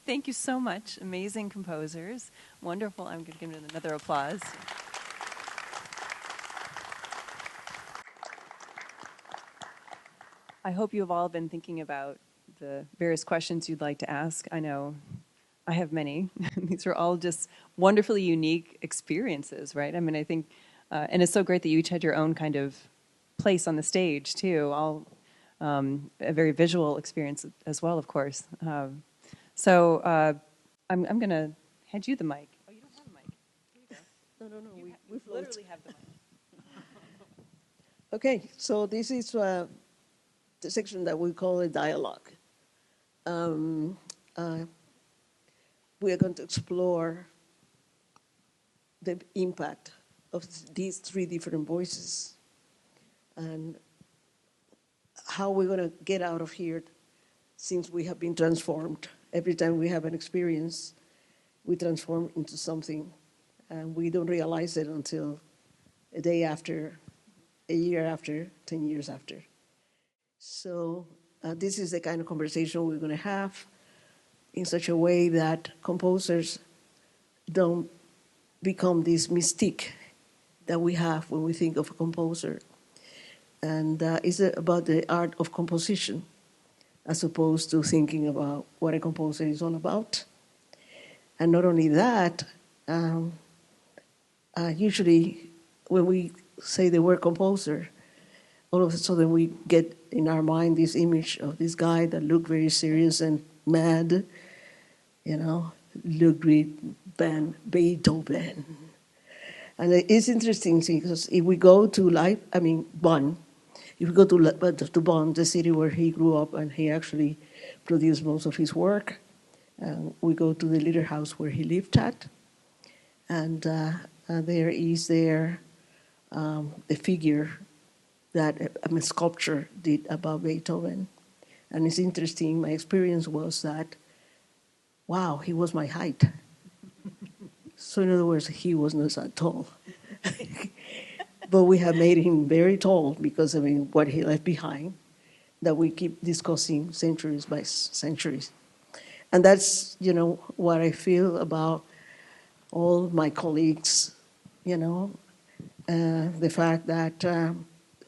Thank you so much. Amazing composers. Wonderful. I'm going to give it another applause. I hope you have all been thinking about the various questions you'd like to ask. I know I have many. These are all just wonderfully unique experiences, right? I mean, I think, and it's so great that you each had your own kind of place on the stage, too. All a very visual experience as well, of course. So I'm going to hand you the mic. Oh, you don't have a mic. Here you go. No. We literally have the mic. Okay, so this is the section that we call a dialogue. We are going to explore the impact of these three different voices and how we're going to get out of here since we have been transformed. Every time we have an experience, we transform into something, and we don't realize it until a day after, a year after, 10 years after. So this is the kind of conversation we're going to have in such a way that composers don't become this mystique that we have when we think of a composer. And it's about the art of composition, as opposed to thinking about what a composer is all about. And not only that, usually when we say the word composer, all of a sudden we get in our mind this image of this guy that looked very serious and mad, Ludwig van Beethoven. And it's interesting because if we go to Bonn, if we go to Bonn, the city where he grew up and he actually produced most of his work, we go to the little house where he lived at, and there is a figure that a sculpture did about Beethoven. And it's interesting, my experience was that, wow, he was my height. So in other words, he was not that tall. But we have made him very tall because, what he left behind, that we keep discussing centuries by centuries. And that's, what I feel about all my colleagues, the fact that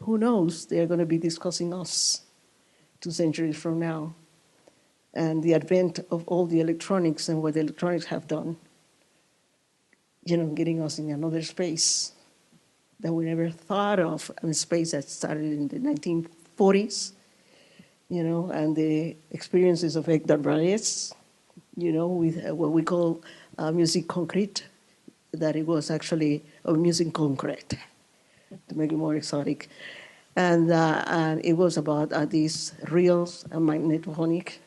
who knows, they're going to be discussing us 2 centuries from now. And the advent of all the electronics and what the electronics have done, getting us in another space that we never thought of, a space that started in the 1940s, and the experiences of Edgar Varese, with what we call music concrete, that it was actually music concrete, to make it more exotic. And it was about these reels and magnetophonic,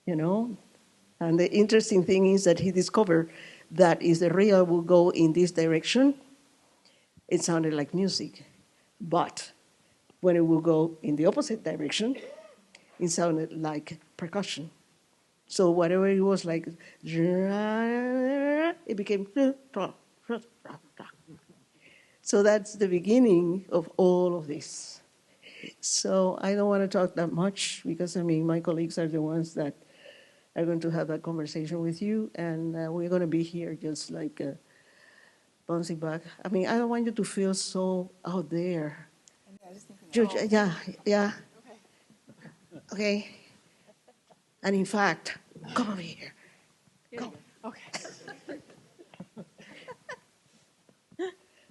And the interesting thing is that he discovered that if the reel would go in this direction, it sounded like music. But when it would go in the opposite direction, it sounded like percussion. So whatever it was like, it became. So that's the beginning of all of this. So I don't want to talk that much because, my colleagues are the ones that are going to have that conversation with you, and we're going to be here just like bouncing back. I don't want you to feel so out there. Yeah. Okay. And in fact, come over here. Go. Okay.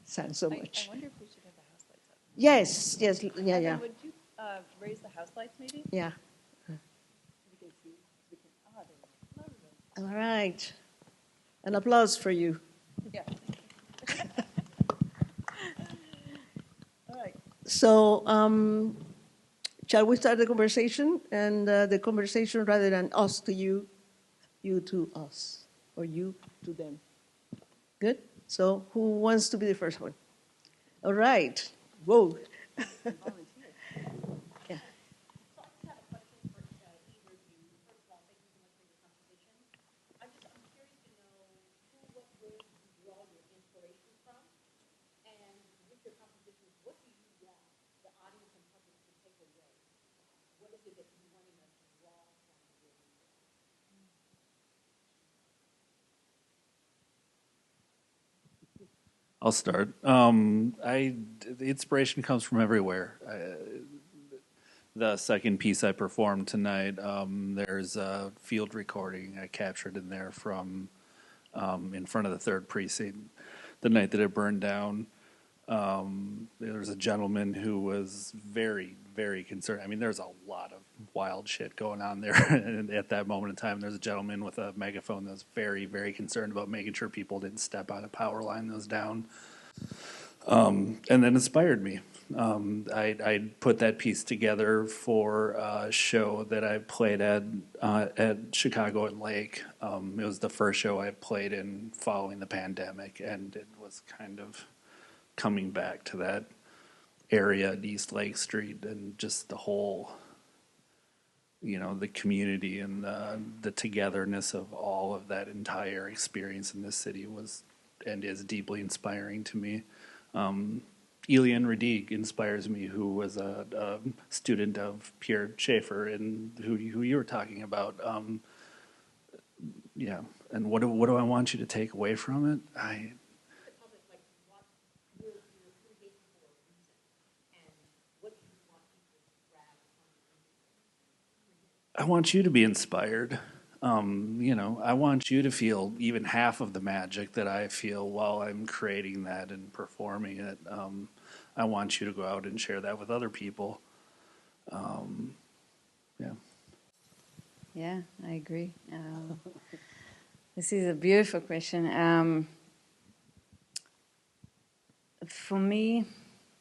Sounds so much. I wonder if we should have the house lights up. Yes, yeah. Would you raise the house lights, maybe? Yeah. We can see. There we go. All right. An applause for you. Yeah. All right. So, shall we start the conversation? And the conversation, rather than us to you, you to us, or you to them. Good? So, who wants to be the first one? All right. Whoa. Yeah. I'll start. The inspiration comes from everywhere. The second piece I performed tonight, there's a field recording I captured in there from in front of the 3rd Precinct the night that it burned down. There was a gentleman who was very, very concerned. I mean, there's a lot of wild shit going on there at that moment in time. There's a gentleman with a megaphone that was very, very concerned about making sure people didn't step on a power line that was down. And then inspired me. I put that piece together for a show that I played at Chicago and Lake. It was the first show I played in following the pandemic, and it was kind of coming back to that area at East Lake Street and just the whole, the community and the togetherness of all of that entire experience in this city was and is deeply inspiring to me. Elian Radigue inspires me, who was a student of Pierre Schaeffer and who you were talking about. And what do I want you to take away from it? I want you to be inspired. I want you to feel even half of the magic that I feel while I'm creating that and performing it. I want you to go out and share that with other people. Yeah, I agree. This is a beautiful question. For me,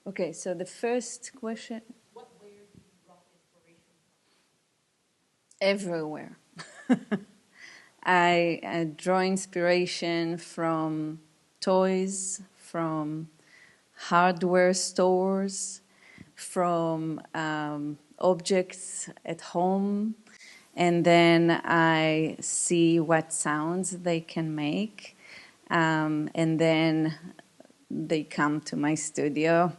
okay, so the first question. What where did you draw inspiration from? Everywhere. I draw inspiration from toys, from hardware stores, from objects at home, and then I see what sounds they can make, and then they come to my studio.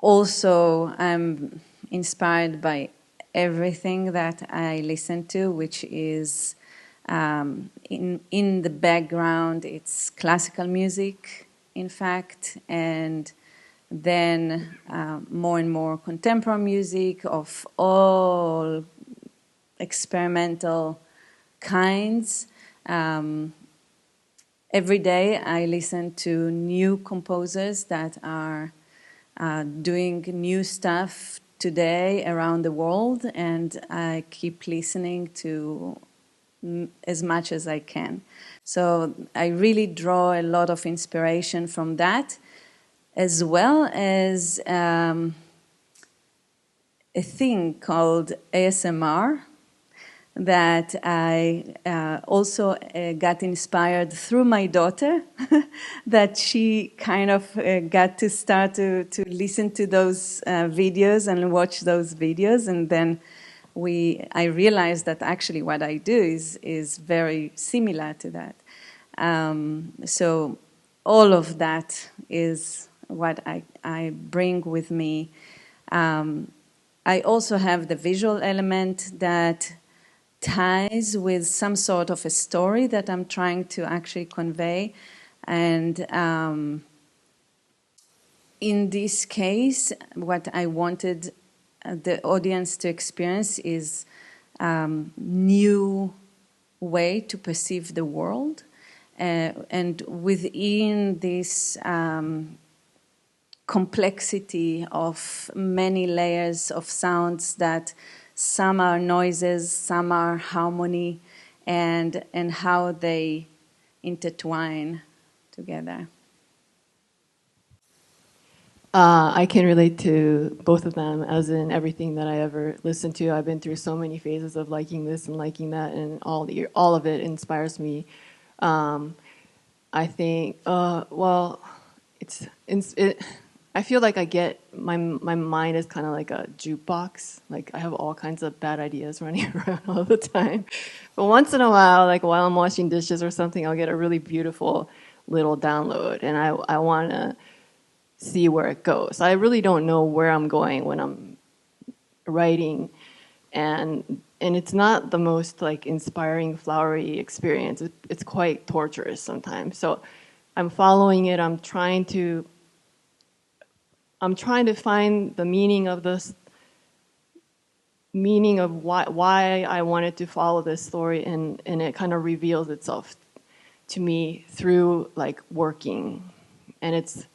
Also, I'm inspired by everything that I listen to, which is in the background, it's classical music, in fact, and then more and more contemporary music of all experimental kinds. Every day I listen to new composers that are doing new stuff today around the world, and I keep listening to as much as I can. So I really draw a lot of inspiration from that, as well as a thing called ASMR that I also got inspired through my daughter, that she kind of got to start to listen to those videos and watch those videos, and then I realized that actually what I do is very similar to that. So all of that is what I bring with me. I also have the visual element that ties with some sort of a story that I'm trying to actually convey. And in this case, what I wanted the audience to experience is new way to perceive the world. And within this complexity of many layers of sounds, that some are noises, some are harmony, and how they intertwine together. I can relate to both of them, as in everything that I ever listened to. I've been through so many phases of liking this and liking that, and all of it inspires me. I think, I feel like I get, my mind is kind of like a jukebox. Like I have all kinds of bad ideas running around all the time. But once in a while, like while I'm washing dishes or something, I'll get a really beautiful little download, and I want to see where it goes. I really don't know where I'm going when I'm writing, and it's not the most like inspiring, flowery experience. It's quite torturous sometimes. So I'm following it. I'm trying to find the meaning of this, meaning of why I wanted to follow this story, and it kind of reveals itself to me through like working, and it's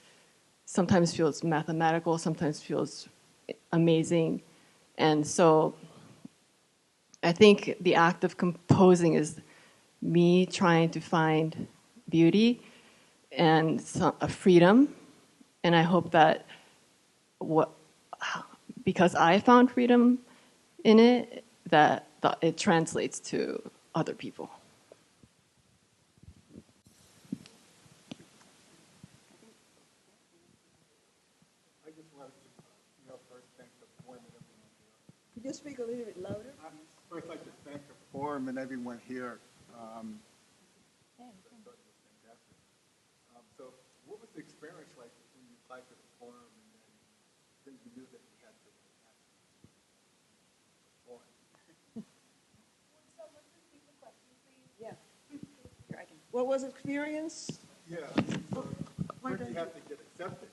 sometimes feels mathematical, sometimes feels amazing, and so I think the act of composing is me trying to find beauty and a freedom, and I hope that because I found freedom in it, that it translates to other people. I just wanted to first thank the forum and everyone here. Could you speak a little bit louder? I'd first like to thank the forum and everyone here. So what was the experience like when you applied to the forum and then you knew that you had to actually perform? What was the experience? Yeah. So where do you have to get accepted?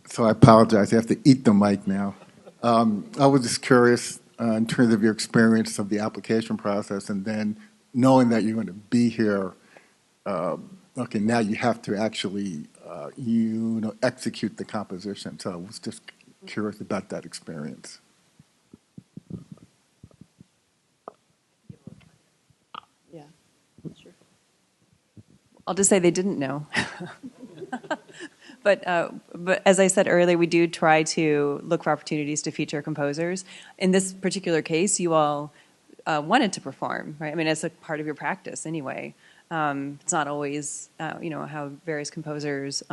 So I apologize. I have to eat the mic now. I was just curious in terms of your experience of the application process, and then knowing that you're going to be here. Okay, now you have to actually, execute the composition. So I was just curious about that experience. Yeah, sure. I'll just say they didn't know. But as I said earlier, we do try to look for opportunities to feature composers. In this particular case, you all wanted to perform, right? I mean, it's a part of your practice anyway. It's not always, how various composers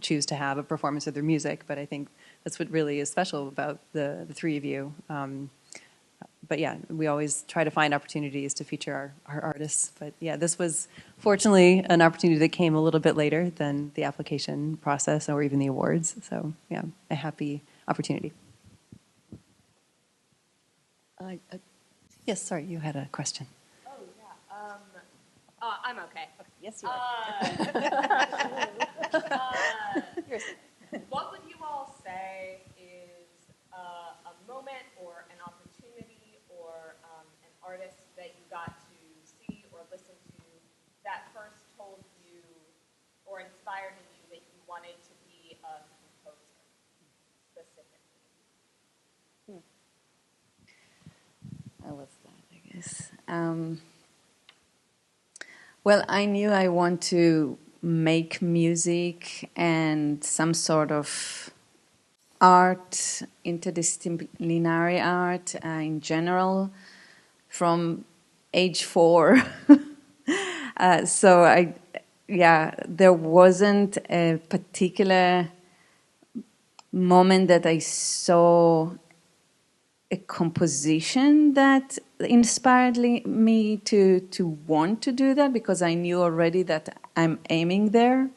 choose to have a performance of their music, but I think that's what really is special about the three of you. But yeah, we always try to find opportunities to feature our artists. But yeah, this was fortunately an opportunity that came a little bit later than the application process or even the awards. So yeah, a happy opportunity. Yes, sorry, you had a question. Oh, yeah. I'm okay. Yes, you are. What would you all say is a moment or an opportunity or an artist that you got to see or listen to that first told you or inspired in you that you wanted to be a composer specifically? I was that, I guess. Well, I knew I want to make music and some sort of art, interdisciplinary art in general, from age 4. So there wasn't a particular moment that I saw a composition that inspired me to want to do that, because I knew already that I'm aiming there.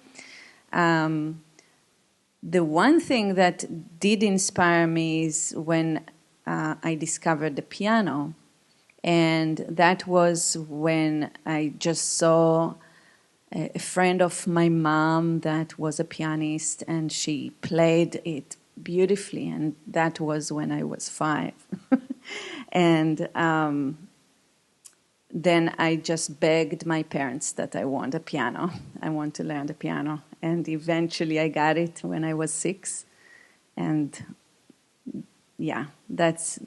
The one thing that did inspire me is when I discovered the piano. And that was when I just saw a friend of my mom that was a pianist, and she played it beautifully, and that was when I was 5. And then I just begged my parents that I want a piano. I want to learn the piano. And eventually I got it when I was 6. And yeah, that's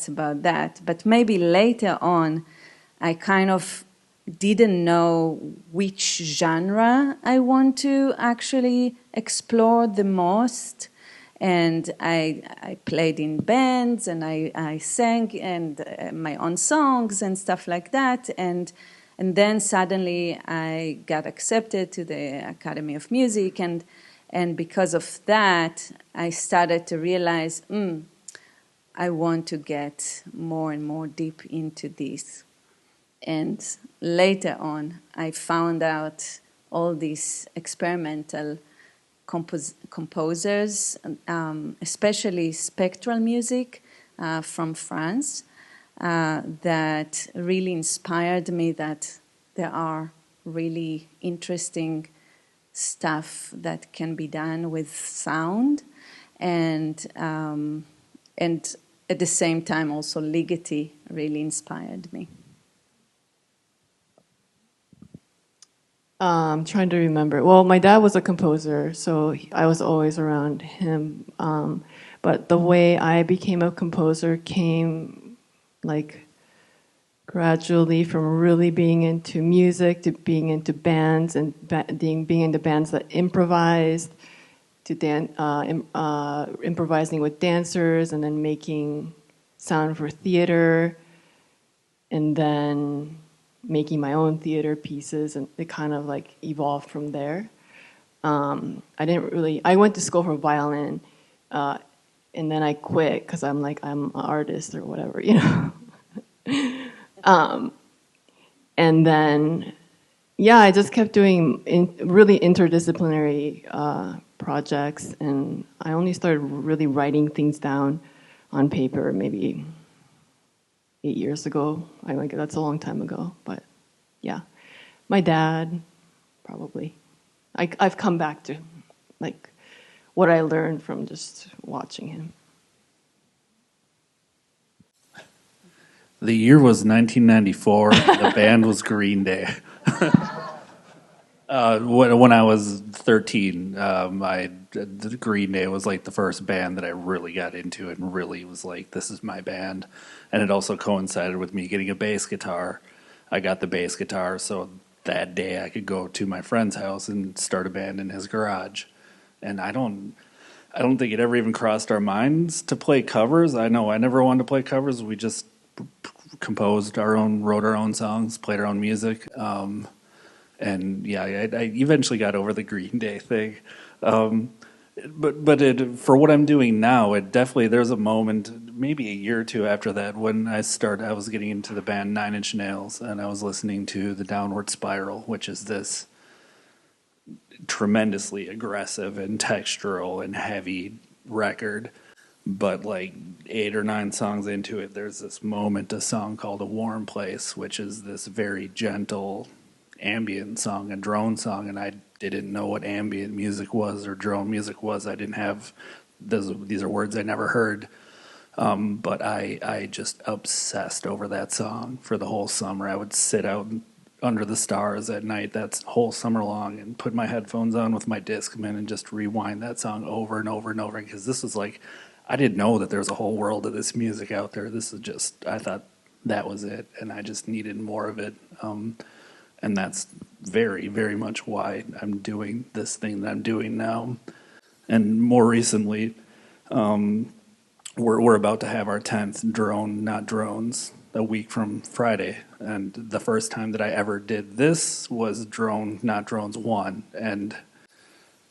about that. But maybe later on, I kind of didn't know which genre I want to actually explore the most. And I played in bands, and I sang and my own songs and stuff like that. And then suddenly I got accepted to the Academy of Music, and because of that, I started to realize, I want to get more and more deep into this. And later on, I found out all these experimental composers, especially spectral music from France, that really inspired me that there are really interesting stuff that can be done with sound, and at the same time also Ligeti really inspired me. I'm trying to remember. Well, my dad was a composer, so I was always around him. But the way I became a composer came like gradually from really being into music to being into bands and being into bands that improvised to improvising with dancers and then making sound for theater and then making my own theater pieces, and it kind of like evolved from there. I went to school for violin, and then I quit because I'm an artist or whatever, you know. And then, yeah, I just kept doing really interdisciplinary projects, and I only started really writing things down on paper maybe 8 years ago. That's a long time ago, but yeah. My dad, probably. I've come back to like what I learned from just watching him. The year was 1994. The band was Green Day. When I was 13, the Green Day was like the first band that I really got into and really was like, this is my band. And it also coincided with me getting a bass guitar. I got the bass guitar, so that day I could go to my friend's house and start a band in his garage. And I don't think it ever even crossed our minds to play covers. I know I never wanted to play covers. We just composed our own, wrote our own songs, played our own music. And yeah, I eventually got over the Green Day thing. But for what I'm doing now, there's a moment, maybe a year or two after that, when I was getting into the band 9 Inch Nails, and I was listening to The Downward Spiral, which is this tremendously aggressive and textural and heavy record. But like 8 or 9 songs into it, there's this moment, a song called A Warm Place, which is this very gentle ambient song, a drone song, and I didn't know what ambient music was or drone music was. I didn't have these are words I never heard, but I just obsessed over that song for the whole summer. I would sit out under the stars at night that whole summer long and put my headphones on with my Discman and just rewind that song over and over and over, because this was like, I didn't know that there was a whole world of this music out there. This is just, I thought that was it, and I just needed more of it. And that's very, very much why I'm doing this thing that I'm doing now. And more recently, we're about to have our 10th Drone Not Drones a week from Friday. And the first time that I ever did this was Drone Not Drones 1. And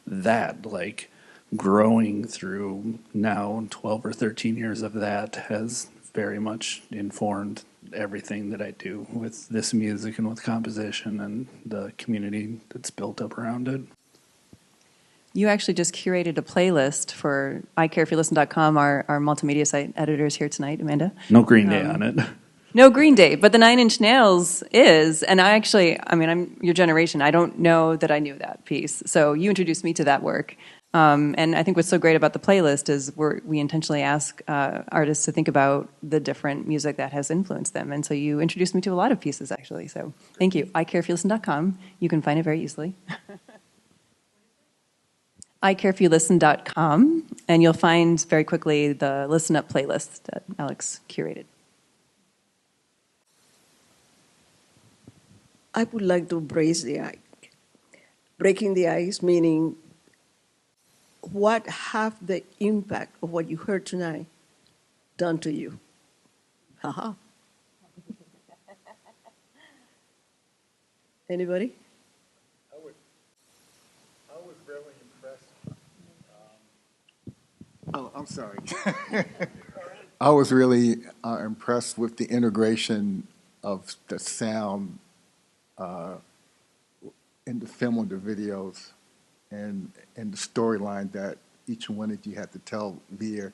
that, like, growing through now 12 or 13 years of that has very much informed everything that I do with this music and with composition and the community that's built up around it. You actually just curated a playlist for icareifyoulisten.com, our multimedia site editors here tonight, Amanda. No Green Day on it. No Green Day, but the 9 Inch Nails is, and I'm your generation. I don't know that I knew that piece. So you introduced me to that work. And I think what's so great about the playlist is we intentionally ask artists to think about the different music that has influenced them. And so you introduced me to a lot of pieces, actually. So thank you. icareifyoulisten.com. You can find it very easily. icareifyoulisten.com. And you'll find very quickly the Listen Up playlist that Alex curated. I would like to break the ice. Breaking the ice meaning, what have the impact of what you heard tonight done to you? Haha. Anybody? I was really impressed. I'm sorry. I was really impressed with the integration of the sound in the film and the videos, and the storyline that each one of you had to tell via,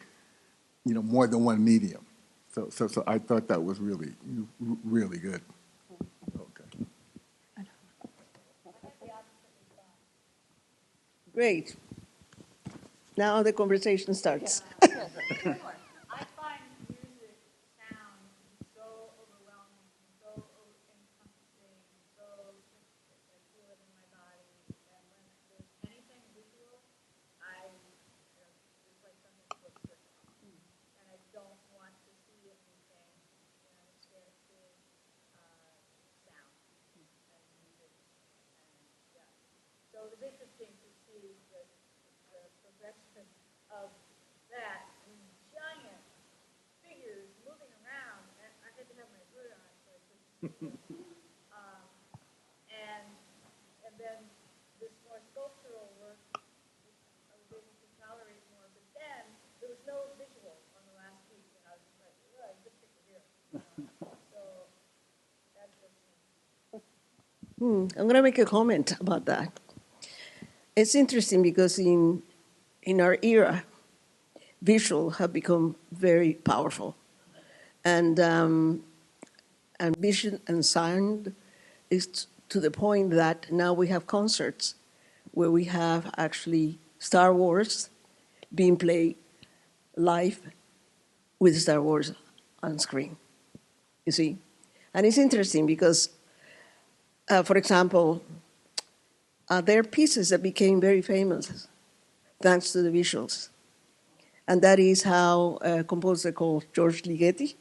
more than one medium. So I thought that was really, really good. Okay. Great. Now the conversation starts. I find music, sound, so overwhelming, so encompassing, so I feel it in my body. And when there's anything visual, it's like something flips it. And I don't want to see anything. I'm scared to sound and music. And yeah. So it was interesting to see the progression of that. I mean, giant figures moving around. And I had to have my hood on so I couldn't see them. And then this more sculptural work, I was able to tolerate more. But then there was no visual on the last piece, and I was just like, well, I just stick it here. So that's just. I'm going to make a comment about that. It's interesting because in our era, visual have become very powerful, and vision and sound is to the point that now we have concerts where we have actually Star Wars being played live with Star Wars on screen. You see, and it's interesting because, for example, there are pieces that became very famous thanks to the visuals. And that is how a composer called George Ligeti,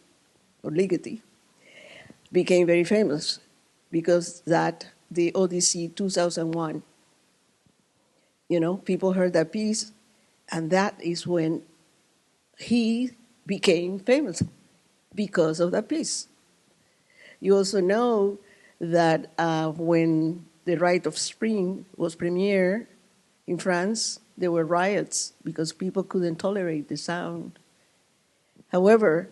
became very famous because the Odyssey 2001, people heard that piece, and that is when he became famous because of that piece. You also know that when The Rite of Spring was premiered in France, there were riots because people couldn't tolerate the sound. However,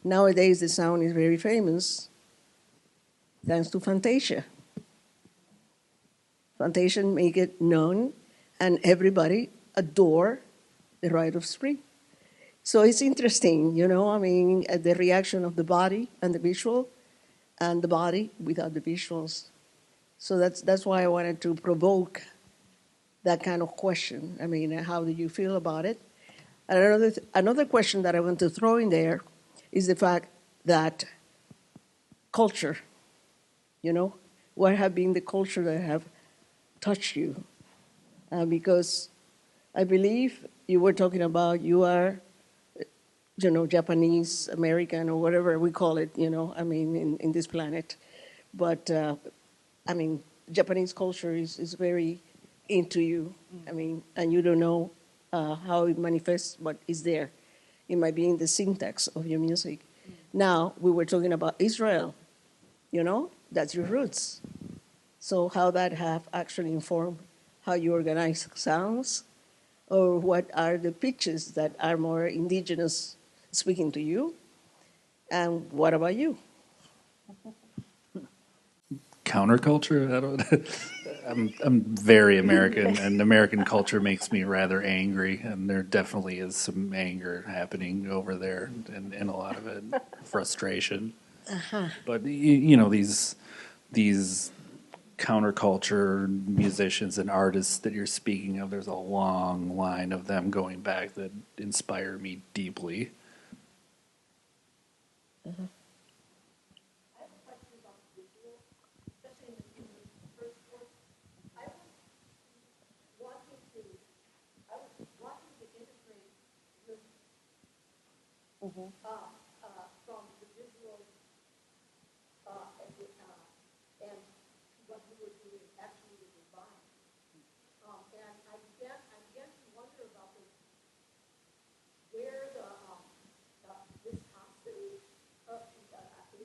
nowadays the sound is very famous thanks to Fantasia. Fantasia make it known, and everybody adore The Rite of Spring. So it's interesting, the reaction of the body and the visual, and the body without the visuals. So that's why I wanted to provoke that kind of question. I mean, how do you feel about it? And another question that I want to throw in there is the fact that culture, what have been the culture that have touched you? Because I believe you were talking about you are, Japanese, American, or whatever we call it, in this planet. But, Japanese culture is very into you. And you don't know how it manifests, but it's there. It might be in the syntax of your music. Now, we were talking about Israel. That's your roots. So how that have actually informed how you organize sounds, or what are the pitches that are more indigenous speaking to you, and what about you? Counterculture? I'm very American, and American culture makes me rather angry, and there definitely is some anger happening over there, and a lot of it frustration. But these counterculture musicians and artists that you're speaking of, there's a long line of them going back that inspire me deeply. From the visual and what you were doing actually with your mind. And I began to wonder about where the viscosity of what you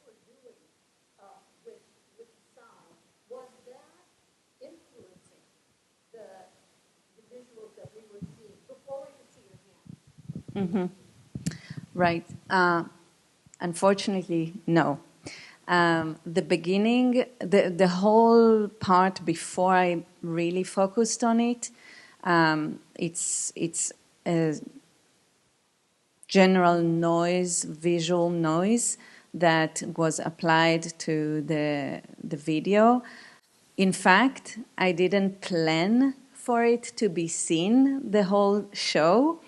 were doing with the sound, was that influencing the visuals that we were seeing before we could see your hands? Right. Unfortunately, no. The beginning, the whole part before I really focused on it, it's a general noise, visual noise that was applied to the video. In fact, I didn't plan for it to be seen, the whole show.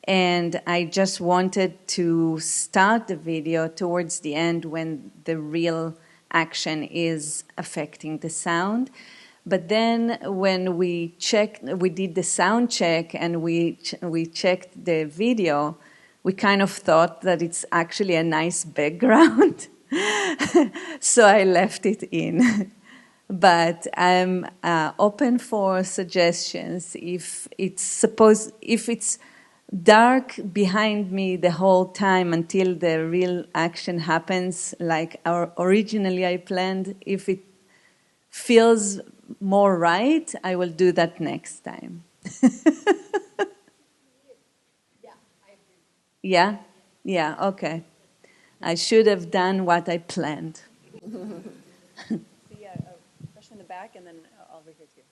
And I just wanted to start the video towards the end when the real action is affecting the sound. But then when we did the sound check and we checked the video, we kind of thought that it's actually a nice background. So I left it in. But I'm open for suggestions. If it's dark behind me the whole time until the real action happens, like originally I planned, if it feels more right, I will do that next time. Yeah? Yeah, okay. I should have done what I planned. Yeah, a question in the back, and then I'll over here too.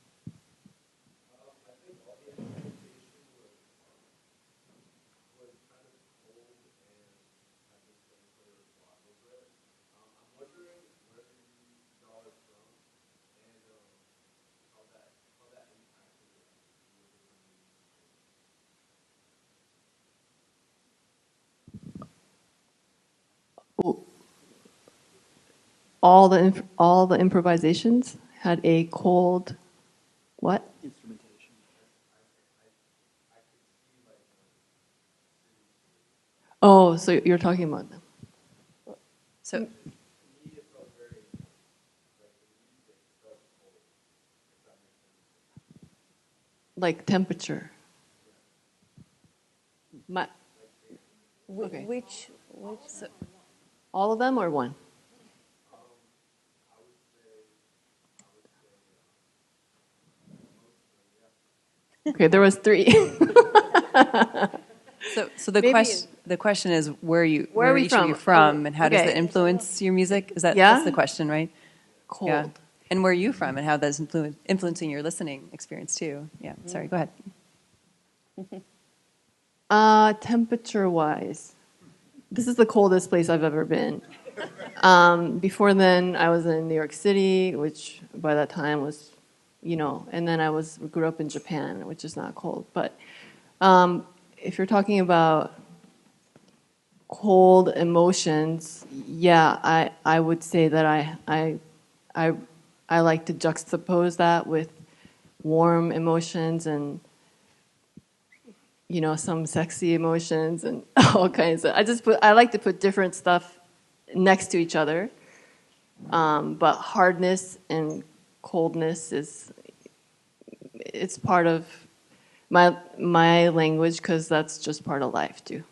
All the improvisations had a cold what? Instrumentation. Oh, so you're talking about them. So, Like temperature. Okay. Which All of them or one? Okay, there was 3. so the question is where are we each of you from? from, and how does Okay. that influence your music? Is that Yeah? that's the question, right? Cold. Yeah. And where are you from, and how that's influencing your listening experience too? Yeah. Sorry. Go ahead. Temperature-wise, this is the coldest place I've ever been. Before then, I was in New York City, which by that time was, and then grew up in Japan, which is not cold. But if you're talking about cold emotions, yeah, I would say that I like to juxtapose that with warm emotions and some sexy emotions and all kinds of. I like to put different stuff next to each other, but hardness and coldness it's part of my language because that's just part of life too.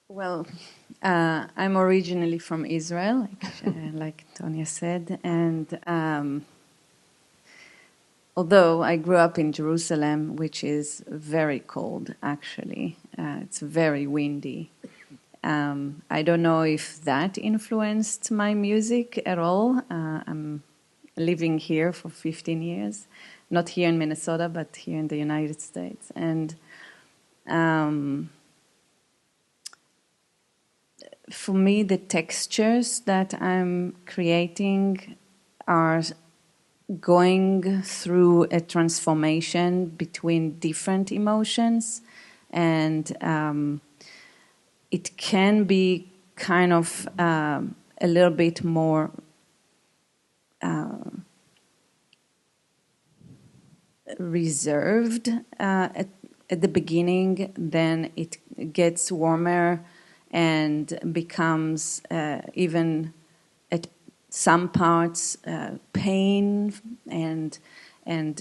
Well, I'm originally from Israel, like Tania said, and although I grew up in Jerusalem, which is very cold, actually, it's very windy. I don't know if that influenced my music at all. I'm living here for 15 years, not here in Minnesota, but here in the United States, and for me, the textures that I'm creating are going through a transformation between different emotions, and it can be kind of a little bit more reserved at the beginning, then it gets warmer and becomes even at some parts pain and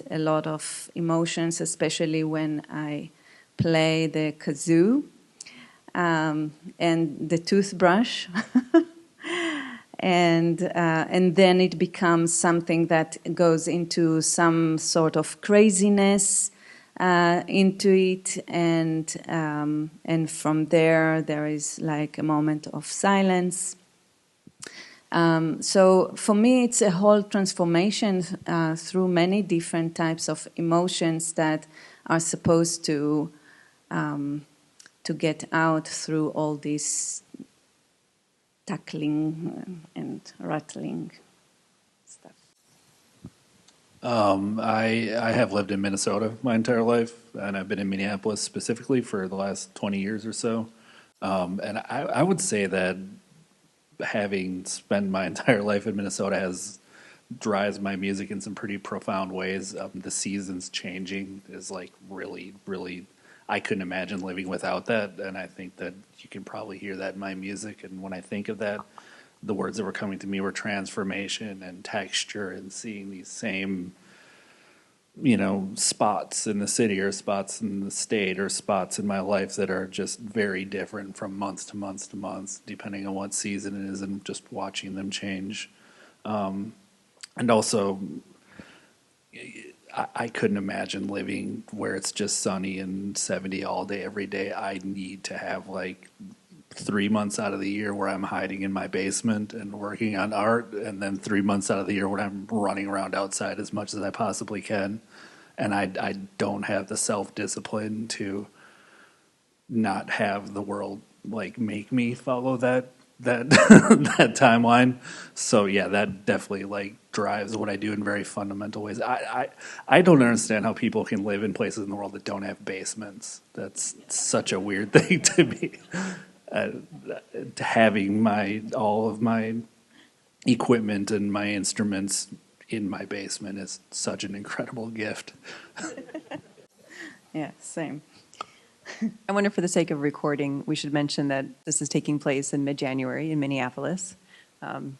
a lot of emotions, especially when I play the kazoo and the toothbrush. And then it becomes something that goes into some sort of craziness into it, and from there is like a moment of silence. So for me, it's a whole transformation through many different types of emotions that are supposed to get out through all this tackling and rattling stuff. I have lived in Minnesota my entire life, and I've been in Minneapolis specifically for the last 20 years or so. And I would say that having spent my entire life in Minnesota has drives my music in some pretty profound ways. The seasons changing is like really, really. I couldn't imagine living without that, and I think that you can probably hear that in my music. And when I think of that, the words that were coming to me were transformation and texture, and seeing these same, spots in the city or spots in the state or spots in my life that are just very different from months to months to months, depending on what season it is, and just watching them change. And also, I couldn't imagine living where it's just sunny and 70 all day, every day. I need to have like 3 months out of the year where I'm hiding in my basement and working on art, and then 3 months out of the year when I'm running around outside as much as I possibly can. And I don't have the self-discipline to not have the world like make me follow that that timeline. So yeah, that definitely like drives what I do in very fundamental ways. I don't understand how people can live in places in the world that don't have basements. That's such a weird thing to me. Having all of my equipment and my instruments in my basement is such an incredible gift. Yeah, same. I wonder, for the sake of recording, we should mention that this is taking place in mid-January in Minneapolis.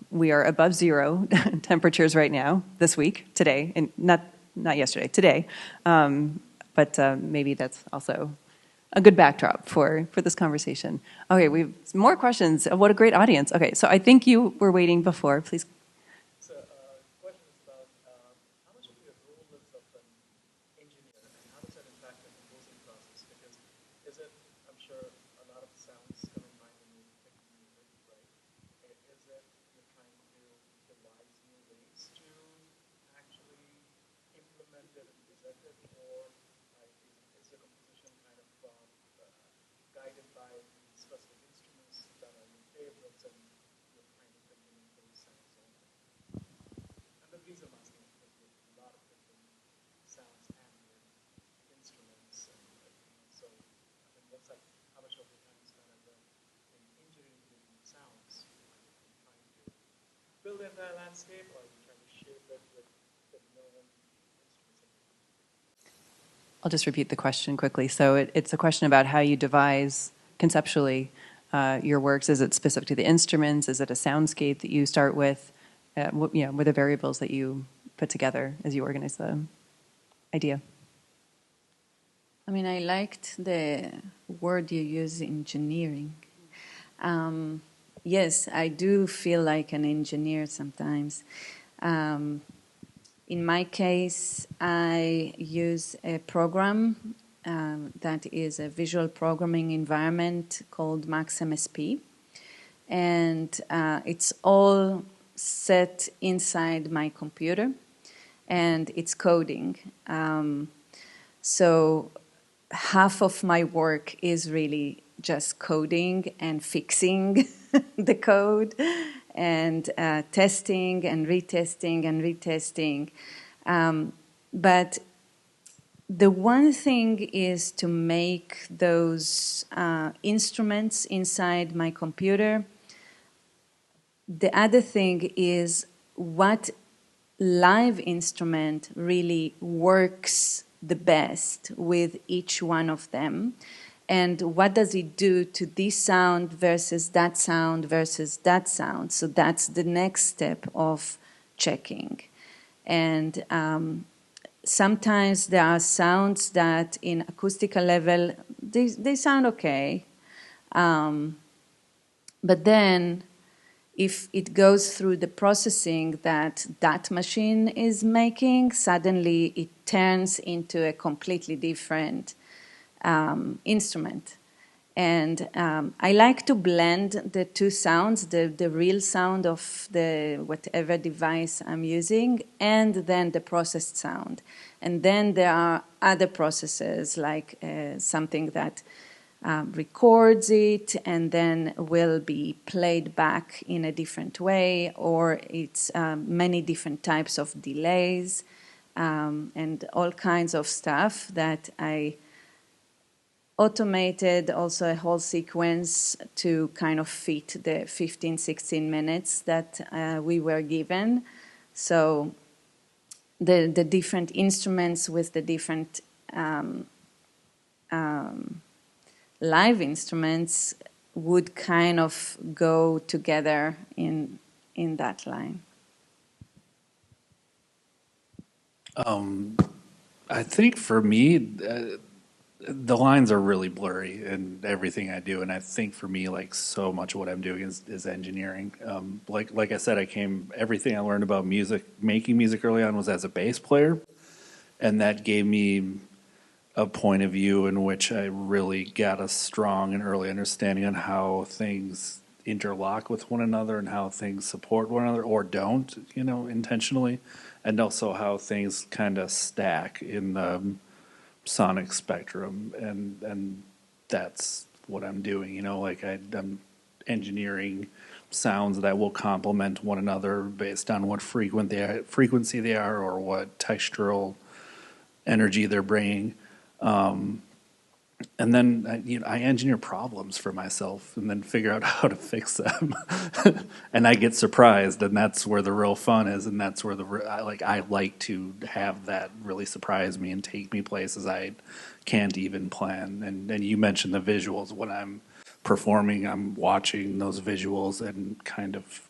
We are above zero temperatures right now, this week, today, and not yesterday, today. But maybe that's also a good backdrop for this conversation. Okay, we have some more questions. What a great audience. Okay, so I think you were waiting before. Please. So, question is about how much of your role is of an engineer, and how does that impact the composing process? Because I'm sure a lot of sounds come in mind when you're picking music, right? Is it you're trying to devise new ways to actually implement it and present it, or is the composition kind of guided by specific instruments that are your favorites, and you're kind of implementing those sounds only? And the reason I'm asking is because there's a lot of different sounds and instruments, and so I think that's like how much of your time is spent in engineering the sounds, and trying to build in that landscape, or are you trying to shape it with the known instruments? I'll just repeat the question quickly. So it's a question about how you devise conceptually your works. Is it specific to the instruments? Is it a soundscape that you start with? What are the variables that you put together as you organize the idea? I mean, I liked the word you use, engineering. Yes, I do feel like an engineer sometimes. In my case, I use a program that is a visual programming environment called Max MSP. And it's all set inside my computer, and it's coding. So half of my work is really just coding and fixing the code, and testing and retesting and retesting. But the one thing is to make those instruments inside my computer. The other thing is what live instrument really works the best with each one of them. And what does it do to this sound versus that sound versus that sound? So that's the next step of checking. And sometimes there are sounds that in acoustical level, they sound okay. But then if it goes through the processing that machine is making, suddenly it turns into a completely different instrument. And I like to blend the two sounds, the real sound of the whatever device I'm using, and then the processed sound. And then there are other processes, like something that records it and then will be played back in a different way, or it's many different types of delays. and all kinds of stuff that I automated also a whole sequence to kind of fit the 15, 16 minutes that we were given. So the different instruments with the different live instruments would kind of go together in that line. I think for me, the lines are really blurry in everything I do, and I think for me, like so much of what I'm doing is engineering. Like I said, everything I learned about music, making music early on, was as a bass player, and that gave me a point of view in which I really got a strong and early understanding on how things interlock with one another and how things support one another or don't, intentionally, and also how things kind of stack in the sonic spectrum, and that's what I'm doing. Like I'm engineering sounds that will complement one another based on what frequency they are or what textural energy they're bringing. And then I engineer problems for myself and then figure out how to fix them. And I get surprised, and that's where the real fun is, and that's where I like to have that really surprise me and take me places I can't even plan. And you mentioned the visuals. When I'm performing, I'm watching those visuals, and kind of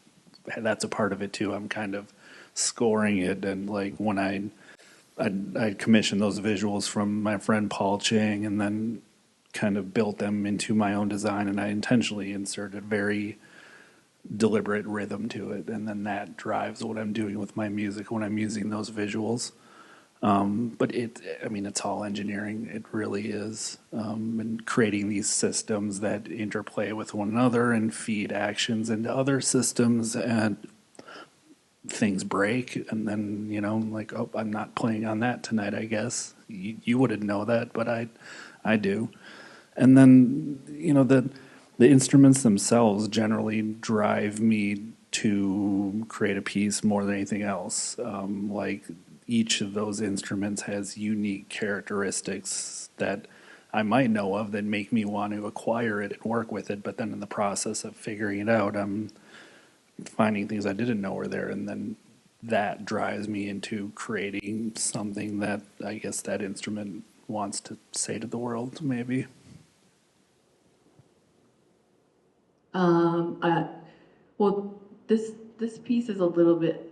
that's a part of it too. I'm kind of scoring it, and like when I commissioned those visuals from my friend Paul Chang, and then kind of built them into my own design, and I intentionally inserted very deliberate rhythm to it, and then that drives what I'm doing with my music when I'm using those visuals. But it's all engineering. It really is, and creating these systems that interplay with one another and feed actions into other systems, and things break, and then like, oh, I'm not playing on that tonight, I guess. You wouldn't know that, but I do. And then the instruments themselves generally drive me to create a piece more than anything else. Like each of those instruments has unique characteristics that I might know of that make me want to acquire it and work with it, but then in the process of figuring it out, I'm finding things I didn't know were there, and then that drives me into creating something that I guess that instrument wants to say to the world, maybe. Well, this piece is a little bit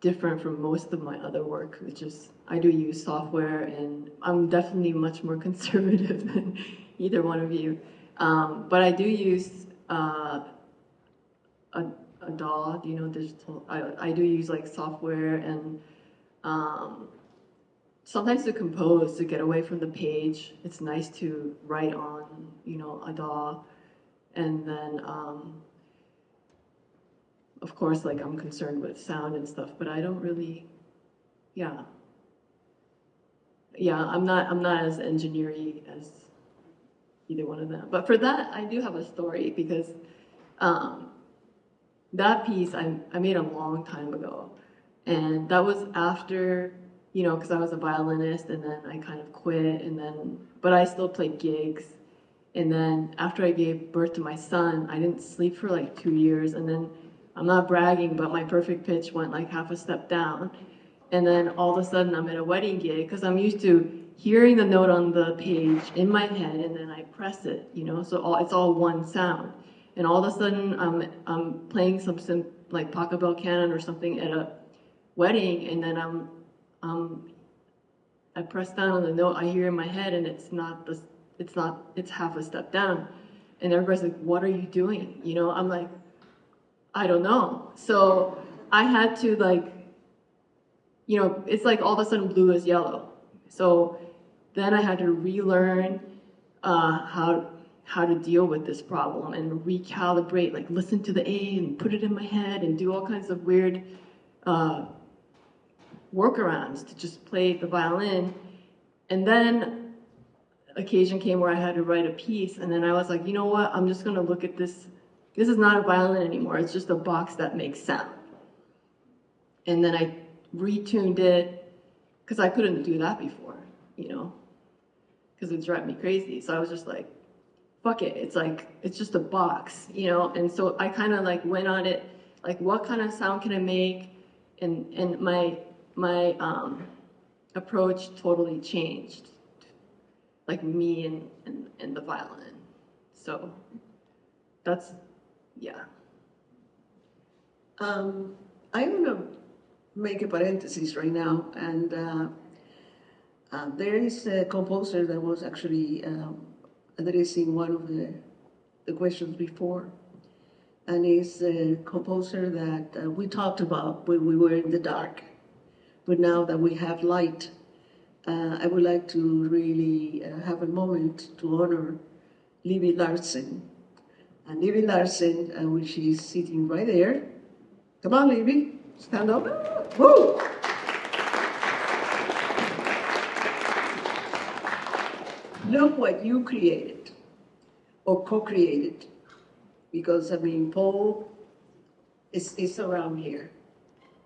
different from most of my other work, which is I do use software, and I'm definitely much more conservative than either one of you. But I do use a DAW, digital. I do use like software, and sometimes to compose, to get away from the page. It's nice to write on, a DAW, and then of course, like I'm concerned with sound and stuff, but I don't really, yeah, I'm not as engineering as either one of them. But for that, I do have a story, because that piece I made a long time ago, and that was after, because I was a violinist, and then I kind of quit, but I still played gigs, and then after I gave birth to my son, I didn't sleep for like 2 years, and then I'm not bragging, but my perfect pitch went like half a step down, and then all of a sudden I'm at a wedding gig, because I'm used to hearing the note on the page in my head, and then I press it, so it's all one sound. And all of a sudden, I'm playing something like Pachelbel Canon or something at a wedding, and then I press down on the note I hear in my head, and it's half a step down, and everybody's like, "What are you doing?" I'm like, I don't know. So I had to it's like all of a sudden blue is yellow. So then I had to relearn how to deal with this problem and recalibrate, like listen to the A and put it in my head and do all kinds of weird workarounds to just play the violin. And then occasion came where I had to write a piece, and then I was like, you know what, I'm just going to look at this. This is not a violin anymore. It's just a box that makes sound. And then I retuned it, because I couldn't do that before, you know, because it would drive me crazy. So I was just like, fuck it. It's like, it's just a box, you know? And so I kind of like went on it, like what kind of sound can I make? And my approach totally changed, like me and the violin. So that's, yeah. I'm going to make a parenthesis right now, and there is a composer that was actually addressing one of the questions before, and is a composer that we talked about when we were in the dark, but now that we have light, I would like to really have a moment to honor Libby Larsen. And Libby Larsen, which is sitting right there. Come on, Libby, stand up. Woo! Look what you created, or co-created, because, I mean, Paul is around here,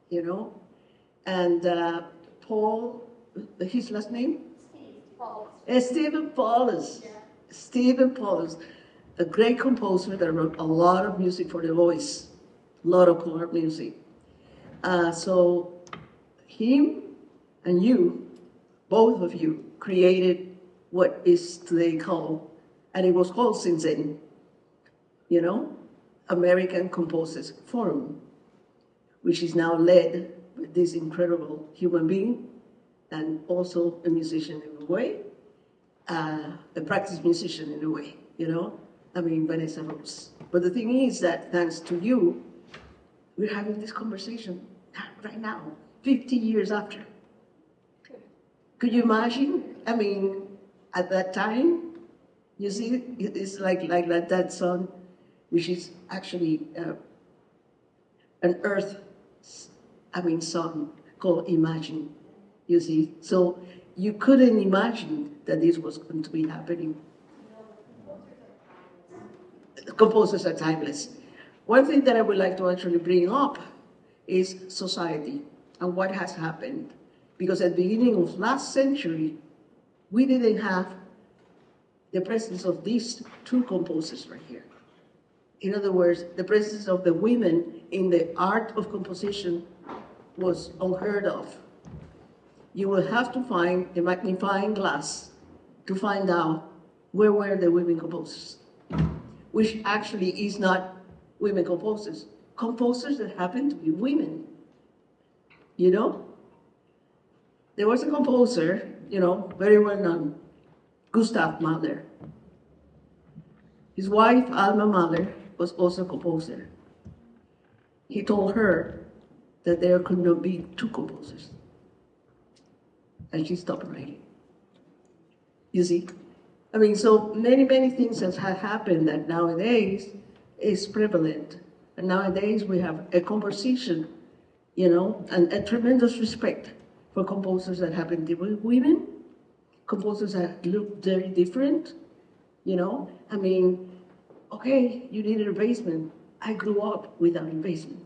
you know? And Paul, his last name? Stephen Paulus. Yeah. Stephen Paulus, a great composer that wrote a lot of music for the voice, a lot of choral music. So him and you, both of you, created what is today called, and it was called since then, you know, American Composers Forum, which is now led by this incredible human being and also a musician in a way, a practice musician in a way, you know, I mean, Vanessa Rose. But the thing is that thanks to you, we're having this conversation right now, 50 years after. Could you imagine? I mean, at that time, you see, it's like that song, which is actually an earth, song called Imagine, you see. So you couldn't imagine that this was going to be happening. Composers are timeless. One thing that I would like to actually bring up is society and what has happened. Because at the beginning of last century, we didn't have the presence of these two composers right here. In other words, the presence of the women in the art of composition was unheard of. You will have to find a magnifying glass to find out where were the women composers, which actually is not women composers, composers that happen to be women, you know? There was a composer, you know, very well known, Gustav Mahler. His wife, Alma Mahler, was also a composer. He told her that there could not be two composers. And she stopped writing. You see? I mean, so many things have happened that nowadays is prevalent. And nowadays we have a conversation, you know, and a tremendous respect for composers that happen to be women, composers that look very different, you know. I mean, okay, you needed a basement. I grew up without a basement,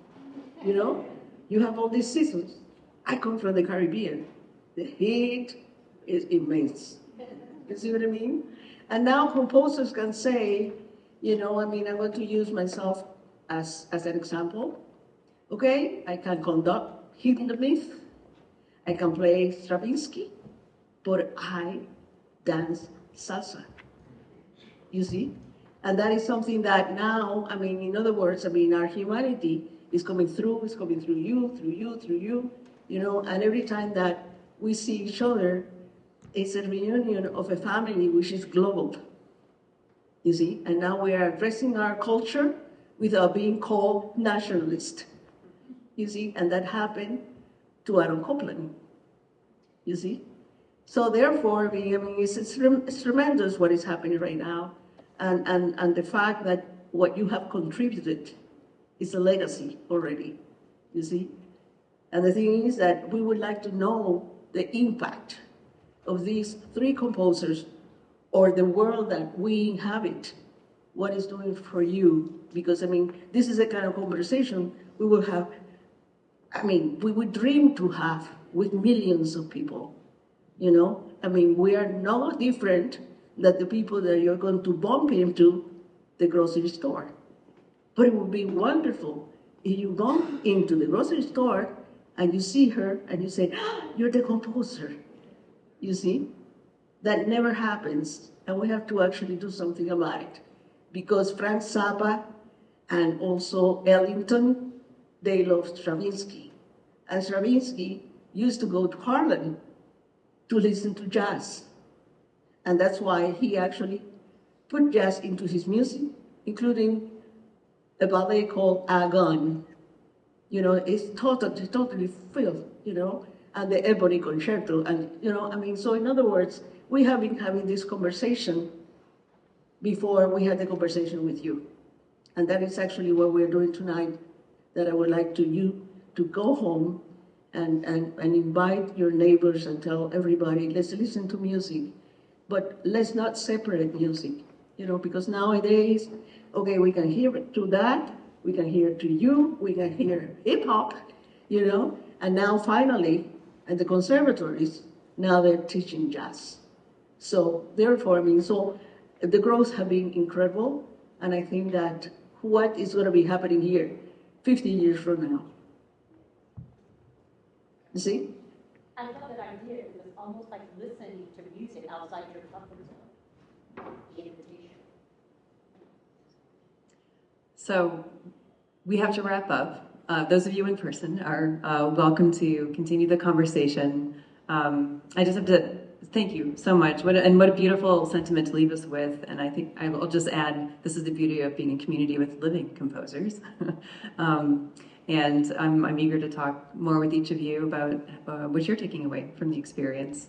you know. You have all these seasons. I come from the Caribbean. The heat is immense. You see what I mean? And now composers can say, you know, I mean, I want to use myself as an example. Okay, I can conduct Hidden the Myth. I can play Stravinsky, but I dance salsa. You see? And that is something that now, I mean, in other words, I mean, our humanity is coming through you, you know, and every time that we see each other, it's a reunion of a family which is global, you see? And now we are addressing our culture without being called nationalist, you see? And that happened to Aaron Copland, you see? So therefore, I mean, it's tremendous what is happening right now. And the fact that what you have contributed is a legacy already, you see? And the thing is that we would like to know the impact of these three composers or the world that we inhabit, what is doing for you. Because, I mean, this is the kind of conversation we will have, I mean, we would dream to have with millions of people, you know? I mean, we are no different than the people that you're going to bump into the grocery store. But it would be wonderful if you bump into the grocery store and you see her and you say, "Ah, you're the composer." You see? That never happens, and we have to actually do something about it. Because Frank Zappa and also Ellington, they loved Stravinsky. And Stravinsky used to go to Harlem to listen to jazz. And that's why he actually put jazz into his music, including a ballet called Agon. You know, it's totally filled, you know, and the Ebony Concerto. And, you know, I mean, so in other words, we have been having this conversation before we had the conversation with you. And that is actually what we're doing tonight, that I would like you to go home and invite your neighbors and tell everybody, let's listen to music, but let's not separate music, you know, because nowadays, okay, we can hear it to that, we can hear it to you, we can hear hip hop, you know, and now finally, at the conservatories, now they're teaching jazz. So therefore, I mean, so the growth has been incredible, and I think that what is going to be happening here 50 years from now? You see? I love that idea. It was almost like listening to music outside your comfort zone. The invitation. So we have to wrap up. Those of you in person are welcome to continue the conversation. I just have to thank you so much. What a beautiful sentiment to leave us with. And I think I'll just add, this is the beauty of being in community with living composers. And I'm eager to talk more with each of you about what you're taking away from the experience.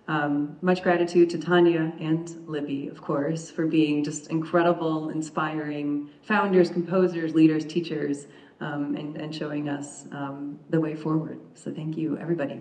Much gratitude to Tania and Libby, of course, for being just incredible, inspiring founders, composers, leaders, teachers, and showing us the way forward. So thank you, everybody.